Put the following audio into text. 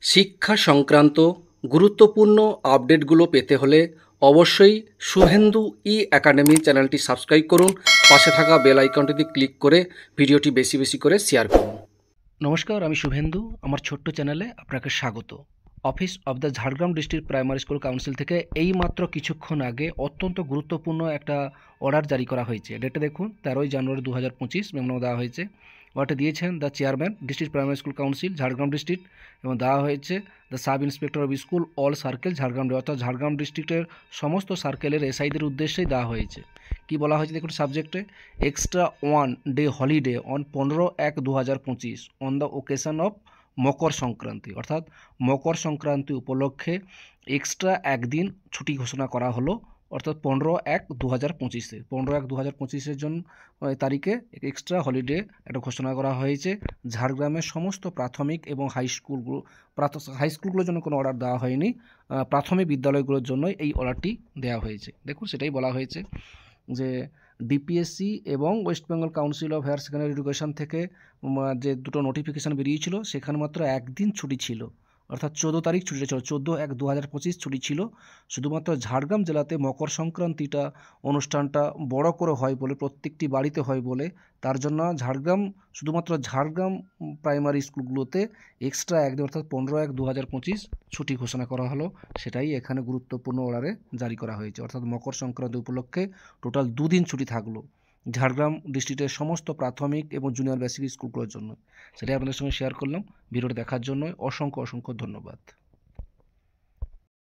শিক্ষা সংক্রান্ত গুরুত্বপূর্ণ আপডেটগুলো পেতে হলে অবশ্যই শুভেন্দু একাডেমি চ্যানেলটি সাবস্ক্রাইব করুন। পাশে থাকা বেল আইকনটিতে ক্লিক করে ভিডিওটি বেশি বেশি করে শেয়ার করুন। নমস্কার, আমি শুভেন্দু। আমার ছোট্ট চ্যানেলে আপনাকে স্বাগত। Office of the Jhargram district primary school council থেকে এই মাত্র কিছুক্ষণ আগে অত্যন্ত গুরুত্বপূর্ণ একটা অর্ডার জারি করা হয়েছে। ডেটে দেখুন, 13ই জানুয়ারি 2025 মেমো দেওয়া হয়েছে। অর্ডারটি দিয়েছেন the chairman district primary school council Jhargram district, এবং দেওয়া হয়েছে the sub inspector of school all circle Jhargram, অর্থাৎ ঝাড়গ্রাম ডিস্ট্রিক্টের সমস্ত সার্কেলের এসআইদের উদ্দেশ্যেই দেওয়া হয়েছে। কি বলা হয়েছে দেখুন সাবজেক্টে, extra 1 day holiday on 15/1/2025 on the occasion of Makar Sankranti, অর্থাৎ মকর সংক্রান্তি উপলক্ষে এক্সট্রা একদিন ছুটি ঘোষণা করা হলো, অর্থাৎ 15/1/2025 15/1/2025 জন্য তারিখে এক্সট্রা হলিডে একটা ঘোষণা করা হয়েছে। ঝাড়গ্রামের সমস্ত প্রাথমিক এবং হাই স্কুলগুলোর জন্য কোনো অর্ডার দেওয়া হয়নি, প্রাথমিক বিদ্যালয়গুলোর জন্য এই অর্ডারটি দেওয়া হয়েছে। দেখুন, সেটাই বলা হয়েছে যে ডিপিএসসি এবং West Bengal Council of Higher Secondary Education থেকে যে দুটো নোটিফিকেশান বেরিয়েছিল, সেখানে মাত্র একদিন ছুটি ছিল, অর্থাৎ 14 তারিখ ছুটিটা ছিল, 14/1/2025 ছুটি ছিল। শুধুমাত্র ঝাড়গ্রাম জেলাতে মকর সংক্রান্তিটা অনুষ্ঠানটা বড় করে হয় বলে, প্রত্যেকটি বাড়িতে হয় বলে, তার জন্য শুধুমাত্র ঝাড়গ্রাম প্রাইমারি স্কুলগুলোতে এক্সট্রা একদিন, অর্থাৎ 15/1/2025 ছুটি ঘোষণা করা হলো। সেটাই এখানে গুরুত্বপূর্ণ অর্ডারে জারি করা হয়েছে, অর্থাৎ মকর সংক্রান্তি উপলক্ষে টোটাল 2 দিন ছুটি থাকলো ঝাড়গ্রাম ডিস্ট্রিক্টের সমস্ত প্রাথমিক এবং জুনিয়র বেসিক স্কুলগুলোর জন্য। সেটাই আপনাদের সঙ্গে শেয়ার করলাম। ভিডিওটি দেখার জন্য অসংখ্য অসংখ্য ধন্যবাদ।